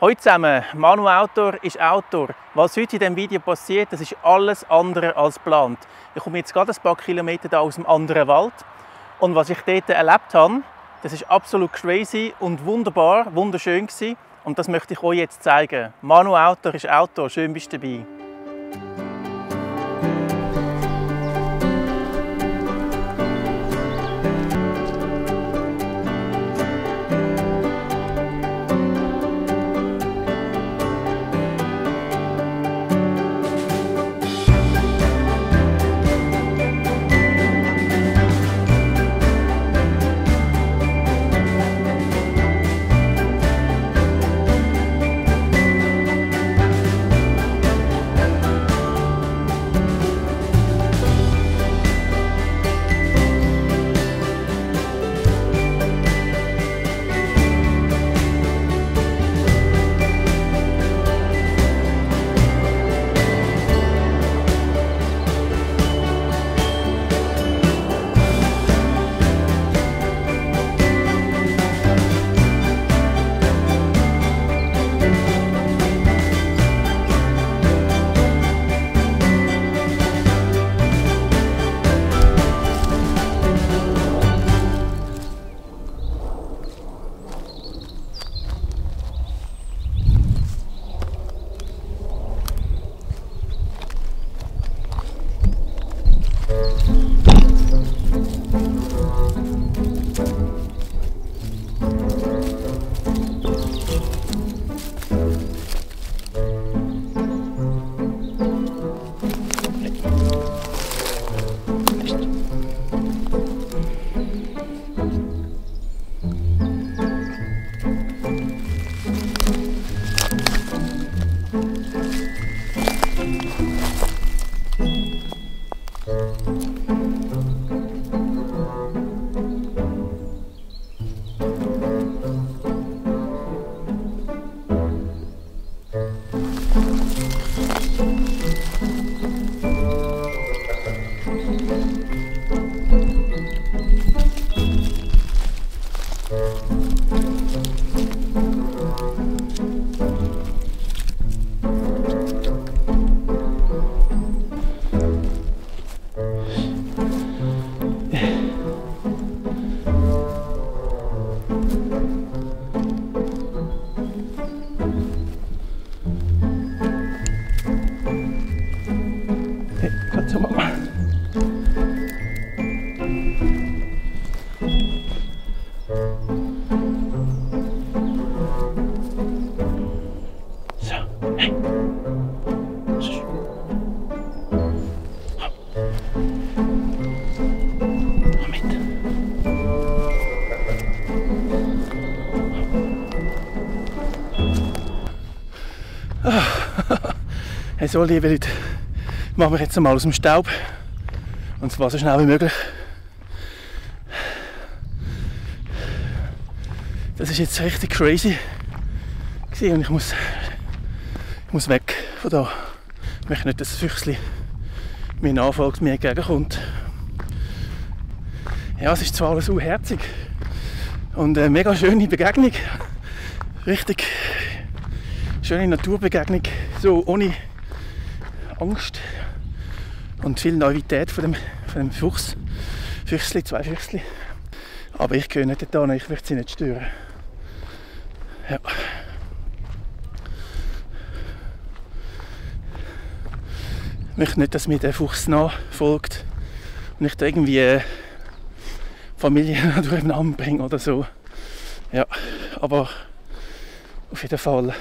Hallo zusammen, Manu Autor ist Autor. Was heute in diesem Video passiert, das ist alles andere als geplant. Ich komme jetzt gerade ein paar Kilometer da aus einem anderen Wald und was ich dort erlebt habe, das ist absolut crazy und wunderbar, wunderschön gewesen. Und das möchte ich euch jetzt zeigen. Manu Autor ist Autor, schön bist du dabei. So, liebe Leute, machen wir jetzt mal aus dem Staub und zwar so schnell wie möglich. Das ist jetzt richtig crazy und ich muss weg von da. Ich möchte nicht, dass das Füchsli mir nachfolgt, mir entgegenkommt. Ja, es ist zwar alles unherzig und eine mega schöne Begegnung, richtig schöne Naturbegegnung, so ohne Angst und viel Naivität von dem Füchsli, zwei Füchsli. Aber ich gehe nicht da, ich möchte sie nicht stören. Ja. Ich möchte nicht, dass mir der Fuchs nachfolgt und ich da irgendwie Familie durcheinander bringe oder so. Ja, aber auf jeden Fall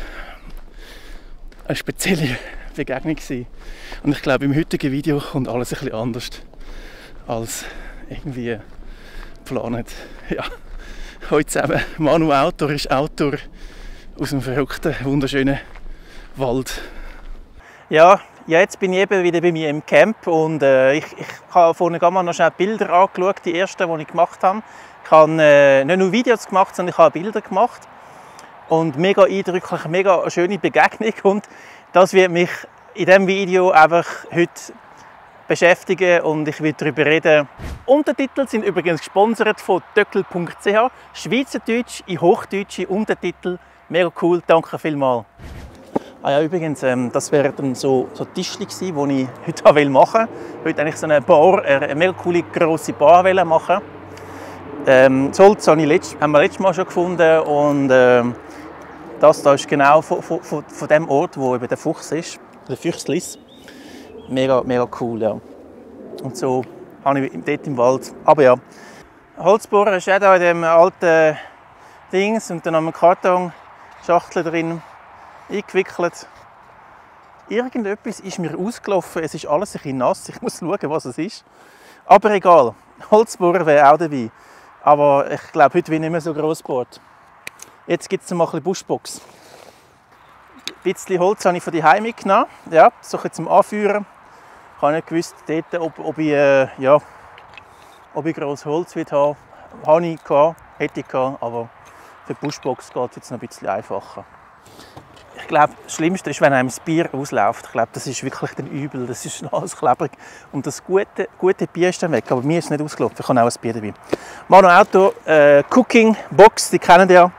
eine spezielle Begegnung gewesen. Und ich glaube, im heutigen Video kommt alles ein bisschen anders als irgendwie geplant. Ja, heute zusammen. Manu Autor ist Autor aus einem verrückten, wunderschönen Wald. Ja, jetzt bin ich eben wieder bei mir im Camp und ich habe vorhin mal noch schnell Bilder angeschaut, die ersten, die ich gemacht habe. Ich habe nicht nur Videos gemacht, sondern ich habe Bilder gemacht. Und mega eindrücklich, mega schöne Begegnung und das wird mich in diesem Video einfach heute beschäftigen und ich will darüber reden. Untertitel sind übrigens gesponsert von Töckl.ch. Schweizerdeutsch in hochdeutsche Untertitel Mega cool, danke vielmals. Ah ja, übrigens, das wären dann so Tischchen gewesen, die ich heute machen wollte. Heute eigentlich so eine Bar, eine mega coole grosse Bar machen. Das Holz haben wir letztes Mal schon gefunden und das da ist genau von dem Ort, wo eben der Fuchs ist, der Füchslis. Mega, mega cool, ja. Und so habe ich dort im Wald. Aber ja, Holzbohrer ist auch da in dem alten Dings und dann haben wir Kartonschachtel drin eingewickelt. Irgendetwas ist mir ausgelaufen, es ist alles ein bisschen nass, ich muss schauen, was es ist. Aber egal, Holzbohrer wäre auch dabei. Aber ich glaube, heute wird nicht mehr so gross gebohrt. Jetzt gibt es noch mal ein bisschen Buschbox. Ein bisschen Holz habe ich von daheim mitgenommen, ja, so zum Anführen. Ich habe nicht gewusst, dort, ob ich grosses Holz haben will. Hätte ich gehabt, aber für die Buschbox geht es jetzt noch ein bisschen einfacher. Ich glaube, das Schlimmste ist, wenn einem das Bier ausläuft. Ich glaube, das ist wirklich dann übel. Das ist alles klebrig. Und das gute Bier ist dann weg. Aber mir ist es nicht ausgelaufen. Ich habe auch ein Bier dabei. Mano Auto Cooking Box, die kennen ihr ja.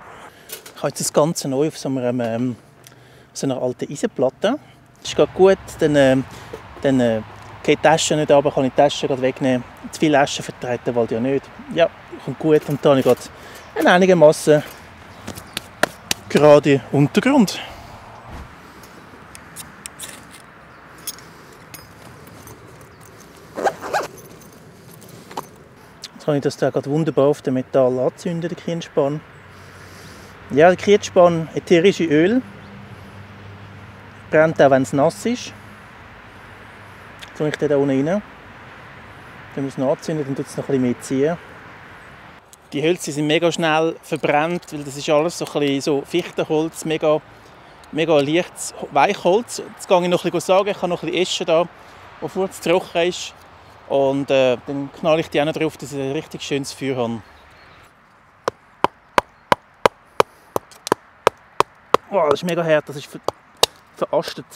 Ich habe jetzt das Ganze neu auf so einer alten Eisenplatte. Das ist gerade gut. Dann geht die Tasche nicht runter, kann ich die Tasche gerade wegnehmen. Zu viele Aschen vertreten wollte ich ja nicht. Ja, kommt gut. Und da habe ich gerade einen einigermaßen gerade Untergrund. Jetzt kann ich das da gerade wunderbar auf dem Metall anzünden, den Kienspan. Ja, der Kienspan, ätherische Öl. Brennt auch, wenn es nass ist. Jetzt tue ich den da unten rein. Dann muss ich es anzünden, dann tut es noch ein bisschen mehr ziehen. Die Hölzer sind mega schnell verbrannt, weil das ist alles so, ein bisschen so Fichtenholz, mega leichtes Weichholz. Jetzt gehe ich noch ein bisschen sagen, ich habe noch ein bisschen Esche da, das kurz trocken ist. Und dann knalle ich die auch noch drauf, dass ich ein richtig schönes Feuer habe. Wow, das ist mega hart, das ist verastet.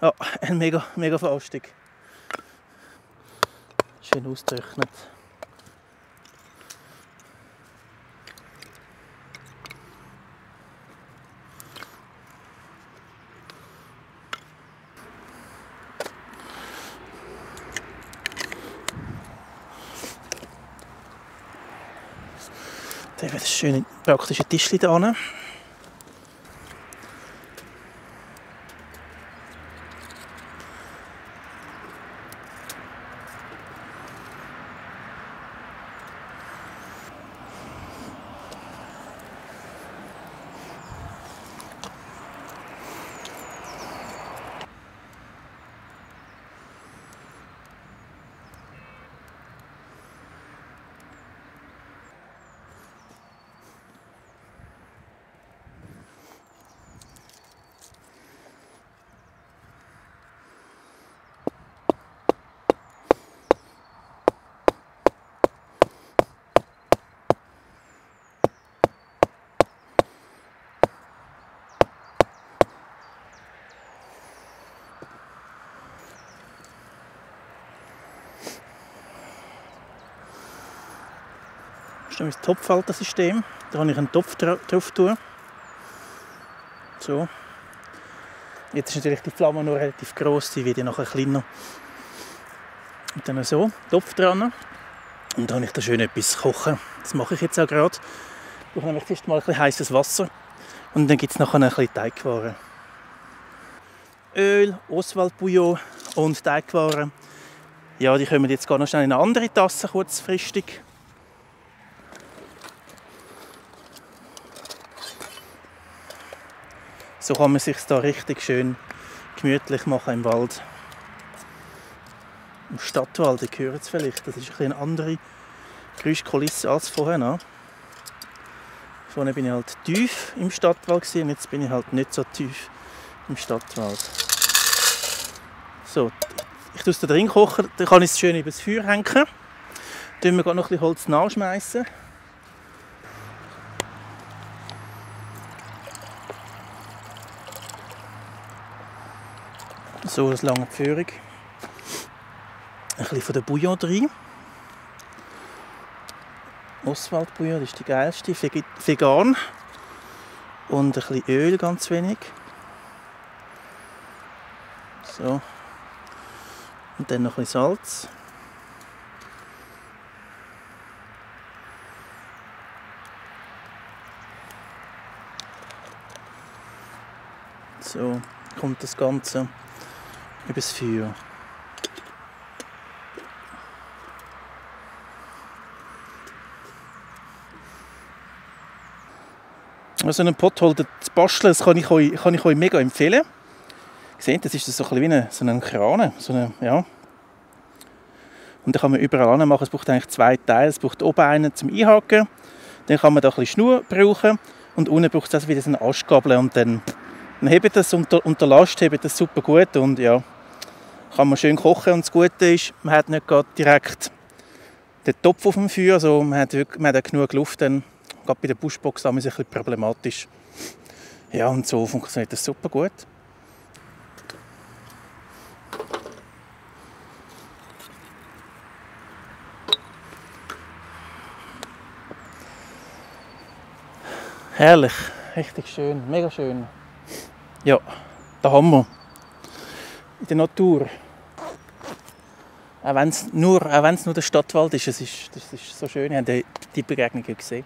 Ja, eine mega Verastung. Schön ausgetrocknet. Da haben wir das schöne praktische Tischchen da hinten. Das ist mein Topfhaltersystem. Da habe ich einen Topf drauf tun. So. Jetzt ist natürlich die Flamme noch relativ gross, die wird ja nachher kleiner. Und dann so, Topf dran. Und dann habe ich da schön etwas kochen. Das mache ich jetzt auch gerade. Ich brauche nämlich erst mal ein bisschen heißes Wasser. Und dann gibt es nachher ein bisschen Teigwaren. Öl, Oswald-Bouillon und Teigwaren. Ja, die kommen jetzt gar noch schnell in eine andere Tasse kurzfristig. So kann man es sich da richtig schön gemütlich machen im Wald. Im Stadtwald, ihr hört es vielleicht, das ist eine andere Geräuschkulisse als vorher noch. Vorhin bin ich halt tief im Stadtwald und jetzt bin ich halt nicht so tief im Stadtwald. So, ich tue es da drin kochen, dann kann ich es schön über das Feuer hängen. Dann tun wir noch ein bisschen Holz nachschmeißen. So eine lange Führung. Ein bisschen von der Bouillon rein. Oswald-Bouillon, das ist die geilste. Vegan. Und ein bisschen Öl, ganz wenig. So. Und dann noch ein bisschen Salz. So kommt das Ganze übers Feuer. So einen Pottholder zu basteln, das kann ich euch mega empfehlen. Ihr seht, das ist so ein bisschen wie so ein Kran. Ja. Und dann kann man überall machen. Es braucht eigentlich 2 Teile. Es braucht oben einen zum Einhaken. Dann kann man da ein bisschen Schnur brauchen. Und unten braucht es also wieder so eine Astgabel. Und dann hebt das unter Last hebt das super gut. Und ja, kann man schön kochen. Und das Gute ist, man hat nicht gerade direkt den Topf auf dem Feuer. Also man hat genug Luft. Dann, gerade bei der Buschbox ist es ein bisschen problematisch. Ja, und so funktioniert das super gut. Herrlich, richtig schön, mega schön. Ja, da haben wir in der Natur. Auch wenn es nur der Stadtwald ist, das ist so schön. Wir haben die Begegnungen gesehen.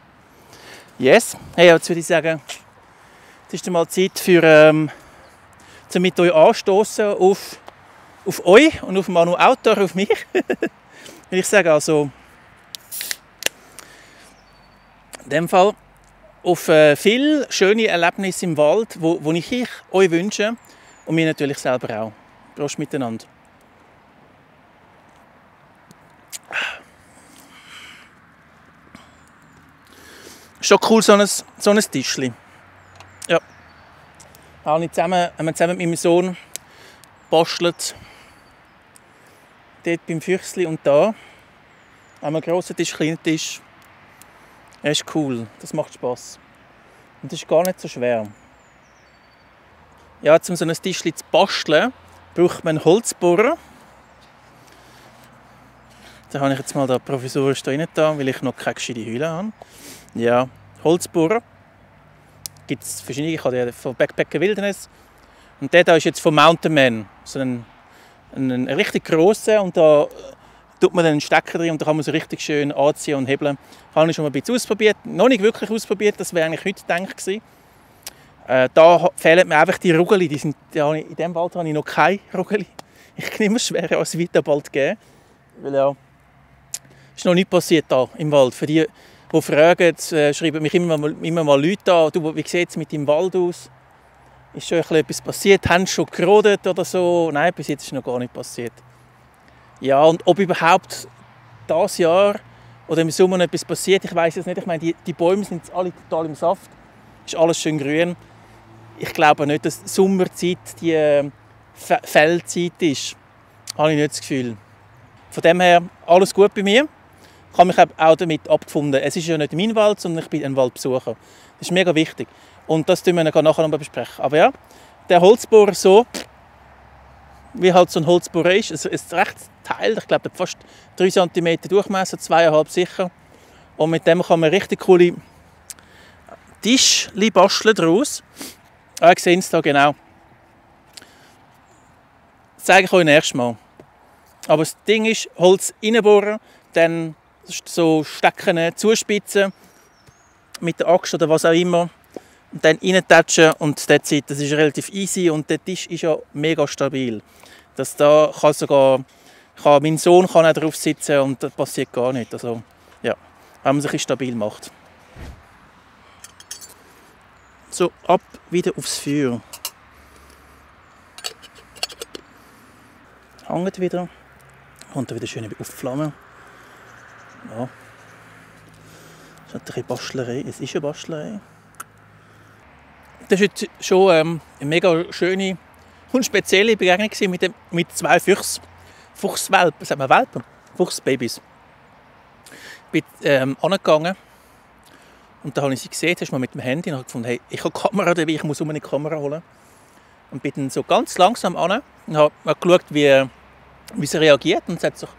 Yes, hey, jetzt würde ich sagen, es ist mal Zeit für mit euch anstoßen auf euch und auf Manu Outdoor, auf mich. Würde ich sagen, also in dem Fall auf viele schöne Erlebnisse im Wald, wo ich euch wünsche und mir natürlich selber auch. Prost miteinander. Schon cool, so ein Tischchen. Ja. Haben wir zusammen mit meinem Sohn gebastelt. Dort beim Füchsli und da. Haben wir einen grossen Tisch, kleinen Tisch. Das ist cool, das macht Spass. Und das ist gar nicht so schwer. Ja, um so ein Tischchen zu basteln, braucht man einen Holzbohrer. Da habe ich jetzt mal da provisorisch da rein getan, weil ich noch keine gescheite Hülle habe. Ja, Holzbohrer. Gibt es verschiedene, ich habe den von Backpacker Wilderness. Und der da ist jetzt von Mountain Man. So ein richtig grosser, und da tut man dann einen Stecker drin und da kann man so richtig schön anziehen und hebeln. Habe ich schon mal ein bisschen ausprobiert. Noch nicht wirklich ausprobiert, das wäre eigentlich heute gedacht gewesen. Da fehlen mir einfach die Rugeli. In diesem Wald habe ich noch keine Rugeli. Ich nehme es schwer, als es weiter bald geben. Weil ja, ist noch nichts passiert da im Wald. Für die fragen, schreiben mich immer mal Leute an, du, wie sieht es mit dem Wald aus? Ist schon etwas passiert? Haben sie schon gerodet oder so? Nein, bis jetzt ist noch gar nicht passiert. Ja, und ob überhaupt dieses Jahr oder im Sommer noch etwas passiert, ich weiß es nicht. Ich meine, die Bäume sind alle total im Saft. Ist alles schön grün. Ich glaube nicht, dass die Sommerzeit die Fellzeit ist. Habe ich nicht das Gefühl. Von dem her, alles gut bei mir. Ich habe mich auch damit abgefunden. Es ist ja nicht mein Wald, sondern ich bin ein Waldbesucher. Das ist mega wichtig. Und das können wir nachher noch besprechen. Aber ja, der Holzbohrer so, wie halt so ein Holzbohrer ist. Es ist ein rechtes Teil, ich glaube, fast 3 cm Durchmesser, 2,5 sicher. Und mit dem kann man richtig coole Tischchen basteln daraus. Ah, ich sehe es da genau. Das zeige ich euch nächstes Mal. Aber das Ding ist, Holz reinbohren, dann so Stecken zuspitzen mit der Axt oder was auch immer. Und dann reintatschen und das ist relativ easy und der Tisch ist ja mega stabil. Mein Sohn kann auch drauf sitzen und das passiert gar nicht. Also, ja, wenn man sich stabil macht. So, ab wieder aufs Feuer. Hängt wieder. Kommt wieder schön auf die Flamme. Ja. Das ist ein bisschen Bastlerei. Es ist eine Bastlerei. Das war jetzt schon eine mega schöne und spezielle Begegnung mit 2 Fuchswelpen. Sagt man Welpen? Fuchsbabys. Ich bin angegangen und da habe ich sie gesehen, hast mal mit dem Handy, und habe gefunden, hey, ich habe die Kamera dabei, ich muss eine Kamera holen. Und bin dann so ganz langsam an und habe geschaut, wie sie reagiert. Und sie war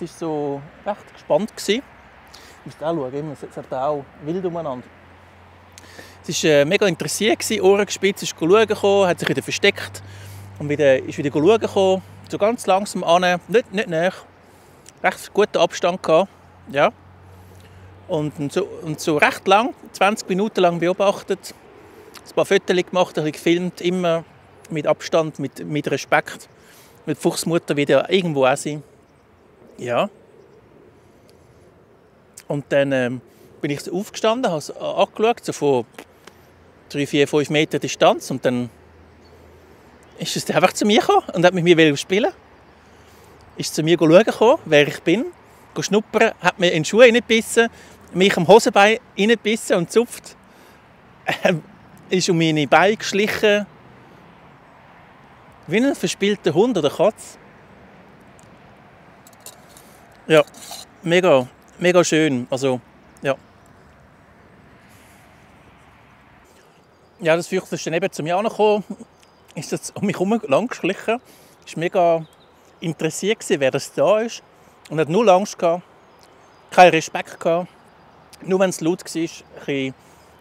so recht gespannt gewesen. müsst auch schauen, immer, es hat auch wild umeinander. Es war mega interessiert, Ohren gespitzt, ist schauen, hat sich wieder versteckt und ist wieder schauen gekommen, so ganz langsam an, nicht näher, recht guten Abstand gehabt, ja. Und so recht lang, 20 Minuten lang beobachtet, ein paar Fotos gemacht, ein bisschen gefilmt, immer mit Abstand, mit Respekt, mit Fuchsmutter wieder irgendwo auch sein. Ja. Und dann bin ich so aufgestanden, habe es angeschaut, so von 3, 4, 5 Meter Distanz, und dann ist es einfach zu mir gekommen und hat mit mir spielen. Ist zu mir schauen, wer ich bin, schnuppern, hat mir in die Schuhe reingebissen, mich am Hosenbein reingebissen und gezupft. Ist um meine Beine geschlichen, wie ein verspielter Hund oder Katze. Ja, mega, mega schön. Also, ja. Ja, das Füchse ist dann eben zu mir angekommen, ist jetzt um mich herum lang geschlichen, ist mega interessiert gewesen, wer das da ist, und hat null Angst gehabt, keinen Respekt gehabt. Nur wenn es laut war, wieder ein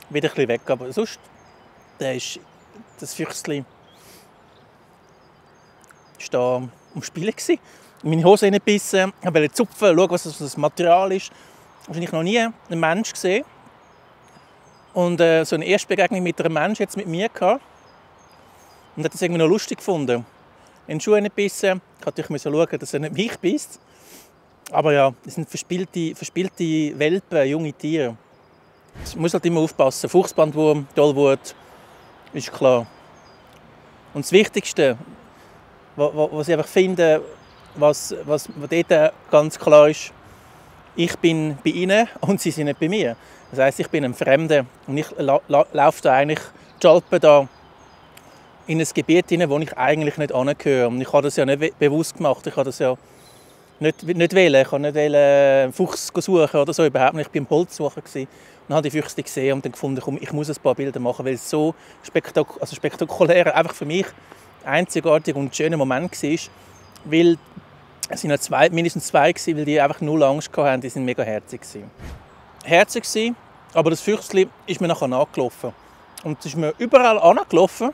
bisschen weg. Aber sonst, das Füchsli war da am Spielen. Meine Hose reingebissen, wollte zupfen, schauen, was das für ein Material ist. Wahrscheinlich noch nie einen Menschen gesehen. Und so eine erste Begegnung mit einem Menschen jetzt mit mir gehabt. Und hat das irgendwie noch lustig gefunden. In die Schuhe reingebissen, ich musste schauen, dass er nicht mich bisst. Aber ja, das sind verspielte Welpen, junge Tiere. Man muss halt immer aufpassen. Fuchsbandwurm, Tollwut, ist klar. Und das Wichtigste, was ich einfach finde, was dort ganz klar ist, ich bin bei ihnen und sie sind nicht bei mir. Das heisst, ich bin ein Fremder und ich laufe da eigentlich die Alpen da in ein Gebiet hinein, wo ich eigentlich nicht hingehöre. Und ich habe das ja nicht bewusst gemacht. Ich habe das ja nicht wählen. Ich habe nicht einen Fuchs suchen oder so, überhaupt nicht. Ich war beim Holzsuchen und habe die Füchse gesehen und dann gefunden, komm, ich muss ein paar Bilder machen, weil es so spektakulär, einfach für mich einzigartig und ein schöner Moment war, weil es waren mindestens zwei, weil die einfach null Angst hatten. Die waren mega herzig. Herzig, aber das Füchsli ist mir nachher nachgelaufen. Und es ist mir überall angelaufen,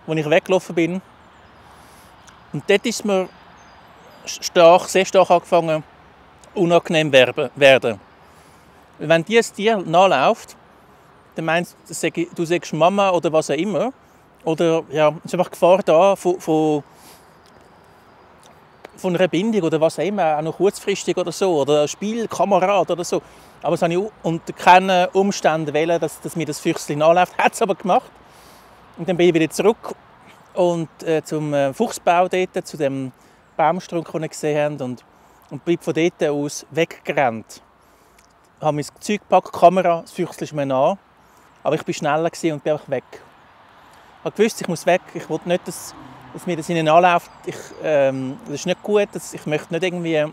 wo ich weggelaufen bin. Und dort ist mir sehr stark angefangen, unangenehm werden. Wenn dieses Tier nachläuft, dann meinst du sagst Mama oder was auch immer. Oder ja, es ist einfach Gefahr da von einer Bindung oder was auch immer, auch noch kurzfristig oder so. Oder ein Spielkamerad oder so. Aber das habe ich unter keinen Umständen wählen, dass mir das Füchsli nachläuft. Hat es aber gemacht. Und dann bin ich wieder zurück und zum Fuchsbau dort, zu dem Baumstrunk, den wir gesehen haben, und bin von dort aus weggerannt. Ich habe mein Zeug gepackt, die Kamera, das Füchsli ist mir nah, aber ich war schneller und bin einfach weg. Ich habe gewusst, ich muss weg, ich wollte nicht, dass mir das ihnen anläuft. Das ist nicht gut, ich möchte nicht irgendwie,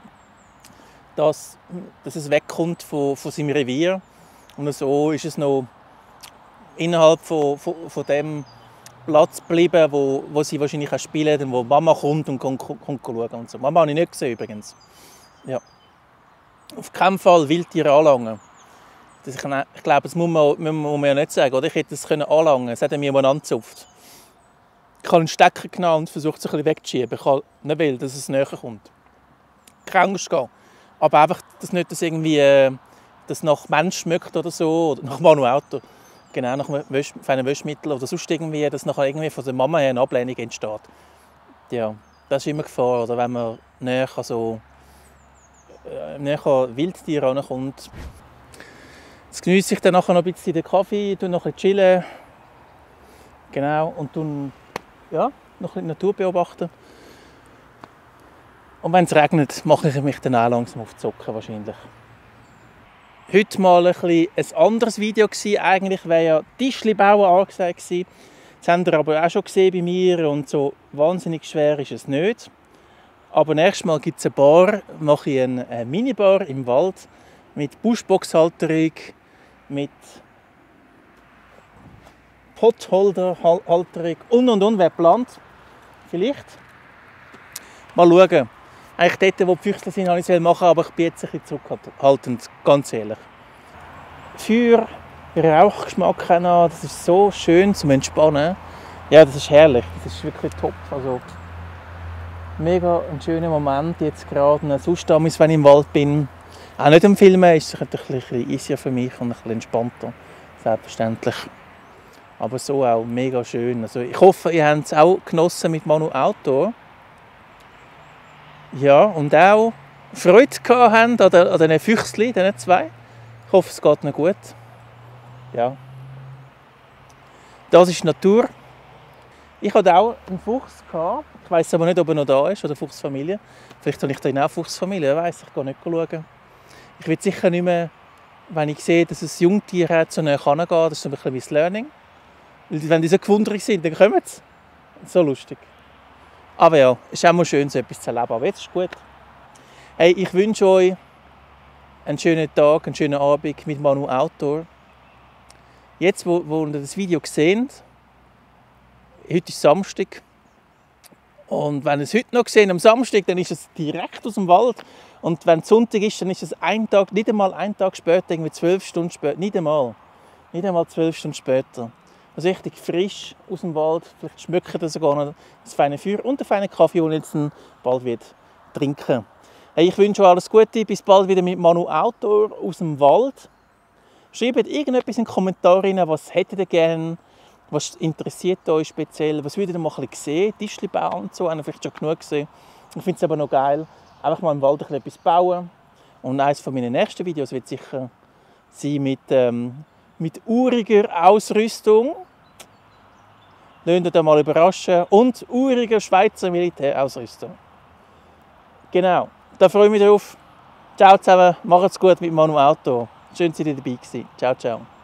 dass es wegkommt von seinem Revier. Und so ist es noch innerhalb von dem Platz geblieben, wo sie wahrscheinlich auch spielen, und wo Mama kommt und kommt schauen. Und so. Mama habe ich nicht gesehen übrigens. Ja. Auf keinen Fall Wildtiere anlangen. Ich glaube, das muss man ja nicht sagen. Oder? Ich hätte es anlangen können. Es hat mir jemand angezupft. Ich habe einen Stecker genommen und versucht, es ein bisschen wegzuschieben. Ich nicht will, dass es näher kommt. Keine Angst gehen. Aber einfach, dass nicht das irgendwie das nach Mensch schmeckt oder so, oder nach Manuauto. Genau, nach einem Wäschmittel oder sonst irgendwie, dass nachher irgendwie von der Mama her eine Ablehnung entsteht. Ja, das ist immer Gefahr, oder wenn man näher Wildtiere rankommt. Jetzt genieße ich dann nachher noch ein bisschen den Kaffee, noch ein bisschen chillen. Genau, und dann noch ein bisschen die Natur beobachten. Und wenn es regnet, mache ich mich dann auch langsam auf die Socken wahrscheinlich. Heute mal ein anderes Video gewesen. Eigentlich wäre ja Tischli bauen angesagt gewesen. Das habt ihr aber auch schon gesehen bei mir, und so wahnsinnig schwer ist es nicht. Aber nächstes Mal gibt es eine Bar, mache ich eine Minibar im Wald mit Buschboxhalterung, mit Potholderhalterung und wer plant. Vielleicht. Mal schauen. Eigentlich dort, wo die Füchse sind, wollte ich es machen, aber ich bin jetzt ein bisschen zurückhaltend, ganz ehrlich. Feuer, Rauchgeschmack auch noch. Das ist so schön zum Entspannen. Ja, das ist herrlich. Das ist wirklich top. Also, mega ein schöner Moment jetzt gerade. Sonst, wenn ich im Wald bin, auch nicht am Filmen, ist es ein bisschen easier für mich und ein bisschen entspannter. Selbstverständlich. Aber so auch mega schön. Also, ich hoffe, ihr habt es auch genossen mit Manu Outdoor. Ja, und auch Freude gehabt an diesen Füchschen, diesen zwei. Ich hoffe, es geht ihnen gut. Ja. Das ist die Natur. Ich hatte auch einen Fuchs. Ich weiss aber nicht, ob er noch da ist, oder Fuchsfamilie. Vielleicht habe ich da auch Fuchsfamilie, weiss ich, gehe nicht schauen. Ich will sicher nicht mehr, wenn ich sehe, dass es Jungtier hat, so näher herangehen. Das ist so ein bisschen wie das Learning. Weil wenn die so gewundert sind, dann kommen sie. So lustig. Aber ja, es ist auch mal schön, so etwas zu erleben. Aber jetzt ist gut. Hey, ich wünsche euch einen schönen Tag, einen schönen Abend mit Manu Outdoor. Jetzt, wo ihr das Video seht, heute ist Samstag. Und wenn ihr es heute noch seht, am Samstag, dann ist es direkt aus dem Wald. Und wenn es Sonntag ist, dann ist es nicht einmal einen Tag später, irgendwie 12 Stunden später. Nicht einmal 12 Stunden später. Also richtig frisch aus dem Wald. Vielleicht schmeckt ihr sogar noch das feine Feuer und den feinen Kaffee, den ich jetzt bald trinken werde. Hey, ich wünsche euch alles Gute. Bis bald wieder mit Manu Outdoor aus dem Wald. Schreibt irgendetwas in die Kommentare rein, was hättet ihr gerne, was interessiert euch speziell, was würdet ihr mal ein bisschen sehen, Tischchen bauen und so, haben wir vielleicht schon genug gesehen. Ich finde es aber noch geil, einfach mal im Wald etwas bauen. Und eines von meinen nächsten Videos wird sicher sein mit uriger Ausrüstung. Lasst euch mal überraschen. Und uriger Schweizer Militärausrüstung. Genau, da freue ich mich drauf. Ciao zusammen, macht's gut mit Manu Outdoor. Schön, dass ihr dabei gewesen. Ciao, ciao.